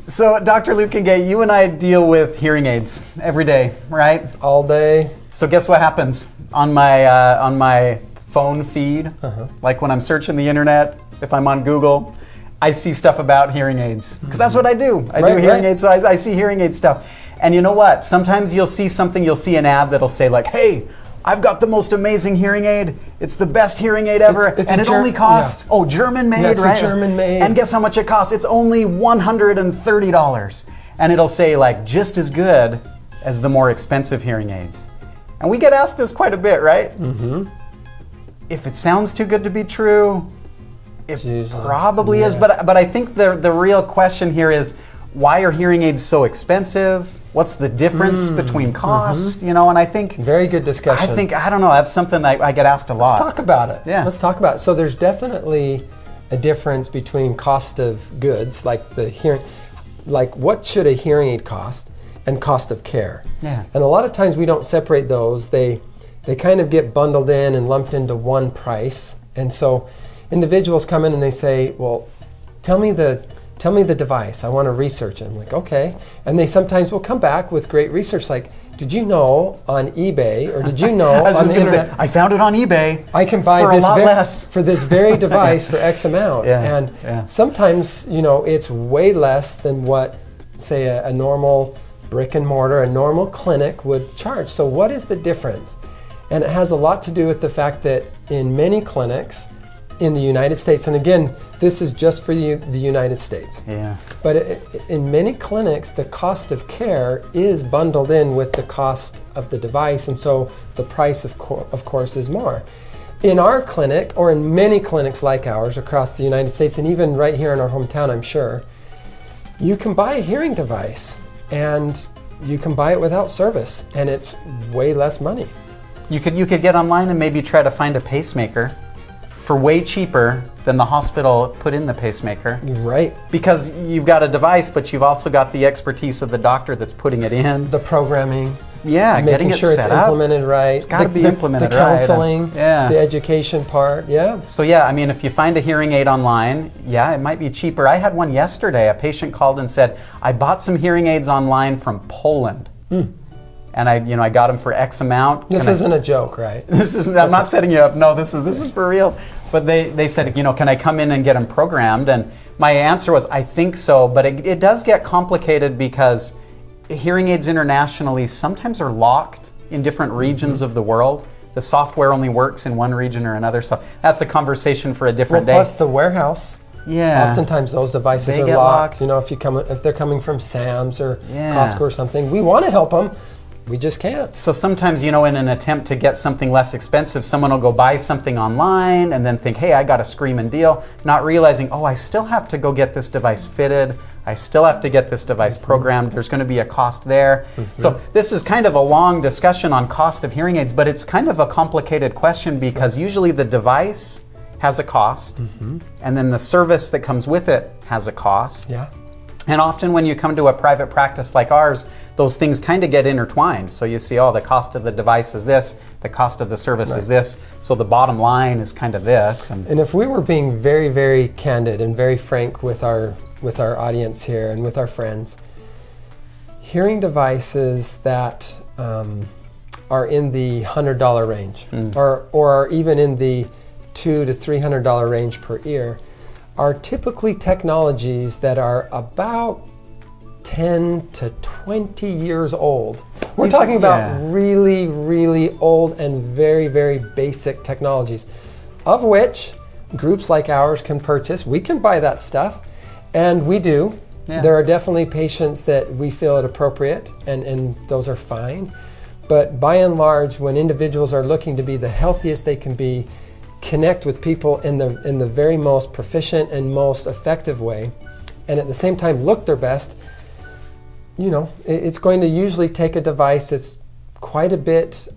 So, Dr. Lukengay, you and I deal with hearing aids every day, right? All day. So, guess what happens on my phone feed? Like when I'm searching the internet, if I'm on Google, I see stuff about hearing aids because that's what I do. I do hearing aids, so I see hearing aid stuff. And you know what? Sometimes you'll see an ad that'll say like, "Hey, I've got the most amazing hearing aid. It's the best hearing aid ever, and it only costs German made, it's right? German made. And guess how much it costs? It's only $130." And it'll say like just as good as the more expensive hearing aids. And we get asked this quite a bit, right? Mm-hmm. If it sounds too good to be true, it probably is. But I think the real question here is, why are hearing aids so expensive? What's the difference between cost? You know, and I think very good discussion. I don't know. That's something I get asked a lot. Let's talk about it. Yeah. Let's talk about it. So there's definitely a difference between cost of goods, like what should a hearing aid cost, and cost of care. Yeah. And a lot of times we don't separate those. They kind of get bundled in and lumped into one price. And so individuals come in and they say, "Well, tell me the device. I want to research it." I'm like, "Okay." And they sometimes will come back with great research like, "Did you know on eBay, or did you know I was on just the going to internet, say, I found it on eBay. I can buy for this a lot less for this very device for X amount." And sometimes, it's way less than what, say, a normal brick and mortar, a normal clinic would charge. So what is the difference? And it has a lot to do with the fact that in many clinics in the United States, and again, this is just for the United States. Yeah. But in many clinics, the cost of care is bundled in with the cost of the device, and so the price, of course, is more. In our clinic, or in many clinics like ours across the United States, and even right here in our hometown, I'm sure, you can buy a hearing device, and you can buy it without service, and it's way less money. You could get online and maybe try to find a pacemaker for way cheaper than the hospital put in the pacemaker. Right. Because you've got a device, but you've also got the expertise of the doctor that's putting it in. The programming. Yeah, getting it sure set it's up. implemented right. It's got to be implemented right. The counseling, the education part, So I mean, if you find a hearing aid online, it might be cheaper. I had one yesterday. A patient called and said, "I bought some hearing aids online from Poland." And I got them for X amount. This isn't a joke, right? This isn't. I'm not setting you up. No, this is for real. But they said, can I come in and get them programmed? And my answer was, I think so. But it does get complicated because hearing aids internationally sometimes are locked in different regions of the world. The software only works in one region or another. So that's a conversation for a different day. Plus the warehouse. Yeah. Oftentimes those devices They are get locked. locked. If they're coming from Sam's or Costco or something, we want to help them. We just can't. So sometimes, in an attempt to get something less expensive, someone will go buy something online and then think, "Hey, I got a screaming deal," not realizing, I still have to go get this device fitted. I still have to get this device programmed. There's going to be a cost there. So this is kind of a long discussion on cost of hearing aids, but it's kind of a complicated question because usually the device has a cost and then the service that comes with it has a cost. Yeah. And often when you come to a private practice like ours, those things kind of get intertwined. So you see, the cost of the device is this, the cost of the service is this, so the bottom line is kind of this. And if we were being very, very candid and very frank with our audience here and with our friends, hearing devices that are in the $100 range or are even in the $200 to $300 range per ear are typically technologies that are about 10 to 20 years old. We're talking about really, really old and very, very basic technologies, of which groups like ours can purchase. We can buy that stuff, and we do. Yeah. There are definitely patients that we feel it appropriate, and those are fine. But by and large, when individuals are looking to be the healthiest they can be, connect with people in the very most proficient and most effective way, and at the same time look their best, it's going to usually take a device that's quite a bit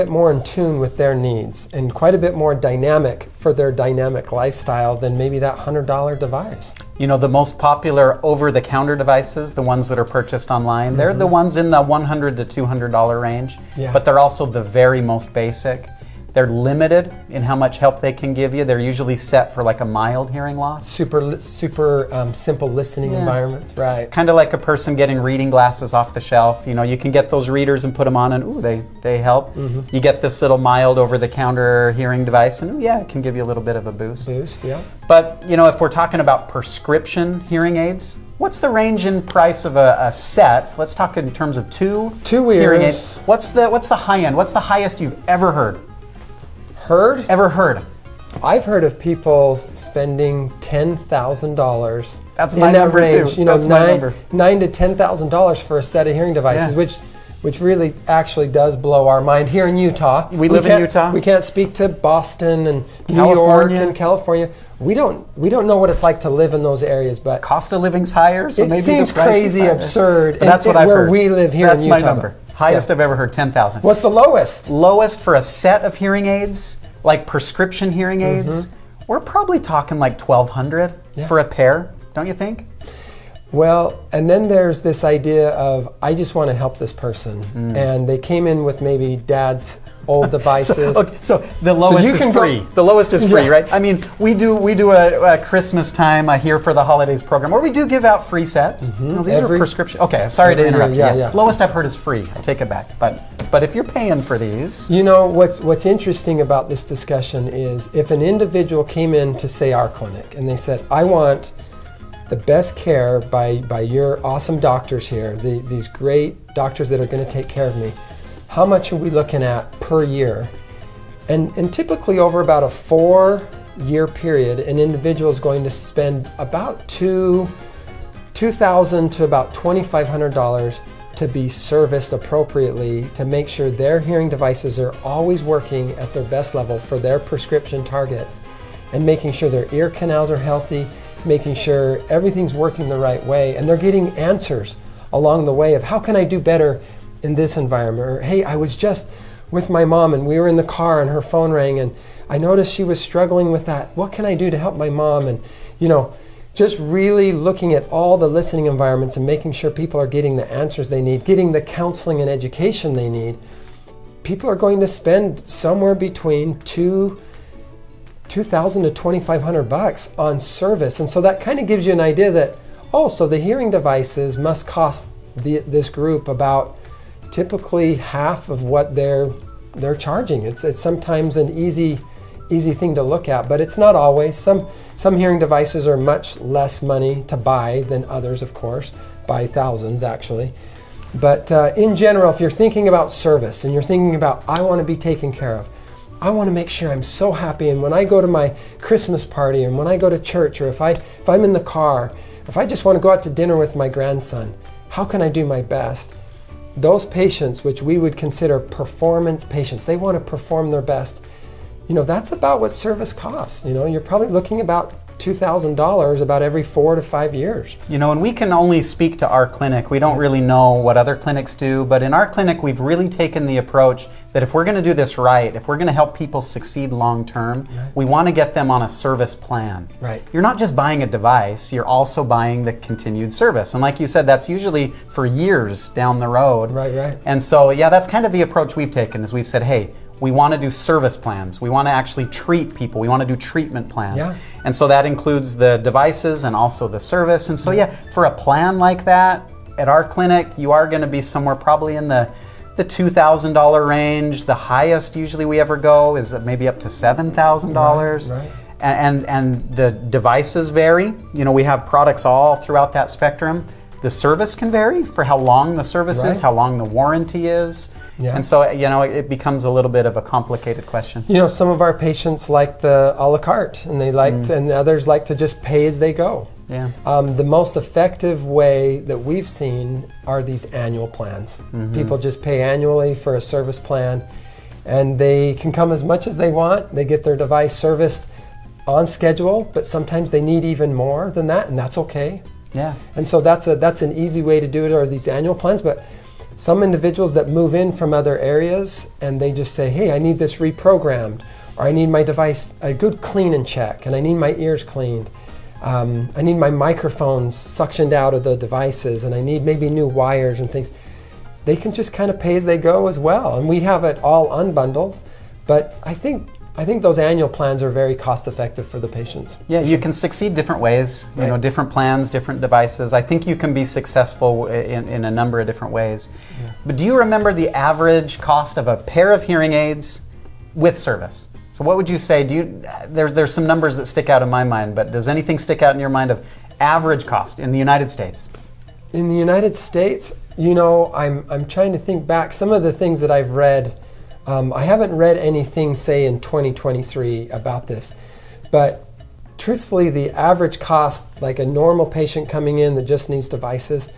more in tune with their needs and quite a bit more dynamic for their dynamic lifestyle than maybe that $100 device. The most popular over-the-counter devices, the ones that are purchased online, they're the ones in the $100 to $200 range, but they're also the very most basic. They're limited in how much help they can give you. They're usually set for like a mild hearing loss. Super simple listening environments, right? Kind of like a person getting reading glasses off the shelf. You know, you can get those readers and put them on, and ooh, they help. You get this little mild over-the-counter hearing device, and ooh, yeah, it can give you a little bit of a boost. Yeah. But you know, if we're talking about prescription hearing aids, what's the range in price of a set? Let's talk in terms of two hearing aids. What's the high end? What's the highest you've ever heard? Ever heard? I've heard of people spending $10,000. That's my in that number range. too. You know, That's my number. $9,000 to $10,000 for a set of hearing devices, which really actually does blow our mind here in Utah. We live in Utah. We can't speak to Boston and California. New York and California. We don't know what it's like to live in those areas, but Cost of living's higher, so it maybe seems the price is crazy, higher. absurd. But that's what I've where heard. we live here That's in Utah. my number. Highest I've ever heard, 10,000. What's the lowest? Lowest for a set of hearing aids, like prescription hearing aids, we're probably talking like 1,200 for a pair, don't you think? Well, and then there's this idea of, I just want to help this person. And they came in with maybe dad's old devices. So the lowest is free. The lowest is free, right? I mean, we do a Christmas time, a Here for the Holidays program, where we do give out free sets. No, these are prescription. Okay, sorry to interrupt you. Lowest I've heard is free. I take it back. But if you're paying for these. You know, what's interesting about this discussion is if an individual came in to, say, our clinic, and they said, I want the best care by your awesome doctors here, these great doctors that are going to take care of me, how much are we looking at per year? And typically over about a 4-year period, an individual is going to spend about $2,000 to about $2,500 to be serviced appropriately to make sure their hearing devices are always working at their best level for their prescription targets, and making sure their ear canals are healthy, making sure everything's working the right way, and they're getting answers along the way of how can I do better in this environment? Or, hey, I was just with my mom and we were in the car and her phone rang and I noticed she was struggling with that. What can I do to help my mom? And, you know, just really looking at all the listening environments and making sure people are getting the answers they need, getting the counseling and education they need. People are going to spend somewhere between $2,000 to $2,500 on service. And so that kind of gives you an idea that, so the hearing devices must cost this group about typically half of what they're charging. It's sometimes an easy thing to look at, but it's not always. Some hearing devices are much less money to buy than others, of course, by thousands actually. But in general, if you're thinking about service and you're thinking about, I want to be taken care of, I want to make sure I'm so happy, and when I go to my Christmas party and when I go to church, or if I'm in the car, if I just want to go out to dinner with my grandson, how can I do my best? Those patients, which we would consider performance patients, they want to perform their best. You know, that's about what service costs. You know, you're probably looking about $2,000 about every 4 to 5 years. You know, and we can only speak to our clinic. We don't really know what other clinics do, but in our clinic, we've really taken the approach that if we're going to do this right, if we're going to help people succeed long term, we want to get them on a service plan. Right. You're not just buying a device, you're also buying the continued service. And like you said, that's usually for years down the road. Right. And so, yeah, that's kind of the approach we've taken, is we've said, hey, we want to do service plans. We want to actually treat people. We want to do treatment plans. Yeah. And so that includes the devices and also the service. And so, yeah, for a plan like that, at our clinic, you are going to be somewhere probably in the $2,000 range. The highest usually we ever go is maybe up to $7,000. Right. And the devices vary. You know, we have products all throughout that spectrum. The service can vary for how long the service is, how long the warranty is. Yeah. And so, you know, it becomes a little bit of a complicated question. You know, some of our patients like the a la carte, and they like to, and others like to just pay as they go. Yeah. The most effective way that we've seen are these annual plans. People just pay annually for a service plan, and they can come as much as they want. They get their device serviced on schedule, but sometimes they need even more than that, and that's okay. Yeah. And so that's an easy way to do it, are these annual plans. But some individuals that move in from other areas and they just say, hey, I need this reprogrammed, or I need my device a good clean and check, and I need my ears cleaned. I need my microphones suctioned out of the devices, and I need maybe new wires and things. They can just kind of pay as they go as well. And we have it all unbundled, But I think those annual plans are very cost effective for the patients. Yeah, you can succeed different ways, you Right. know, different plans, different devices. I think you can be successful in a number of different ways. Yeah. But do you remember the average cost of a pair of hearing aids with service? So what would you say? There's some numbers that stick out in my mind, but does anything stick out in your mind of average cost in the United States? In the United States, you know, I'm trying to think back. Some of the things that I've read, I haven't read anything, say, in 2023 about this. But truthfully, the average cost, like a normal patient coming in that just needs devices,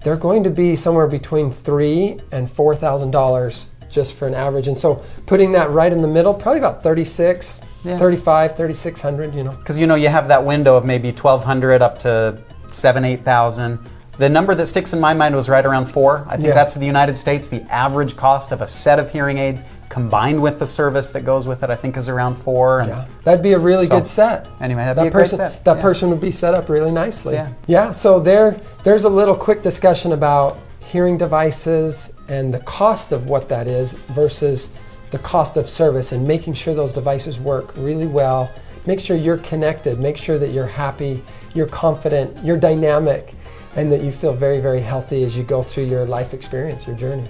they're going to be somewhere between $3,000 and $4,000 just for an average. And so putting that right in the middle, probably about 36, Yeah. 35, 3,600, you know. Because you know you have that window of maybe 1,200 up to 7,000, 8,000. The number that sticks in my mind was right around 4. I think Yeah. that's the United States. The average cost of a set of hearing aids combined with the service that goes with it, I think, is around 4. And Yeah, that'd be a really So, good set. anyway, that'd be a great person, set. That Yeah. person would be set up really nicely. Yeah. Yeah. So there's a little quick discussion about hearing devices and the cost of what that is versus the cost of service, and making sure those devices work really well. Make sure you're connected. Make sure that you're happy, you're confident, you're dynamic, and that you feel very, very healthy as you go through your life experience, your journey.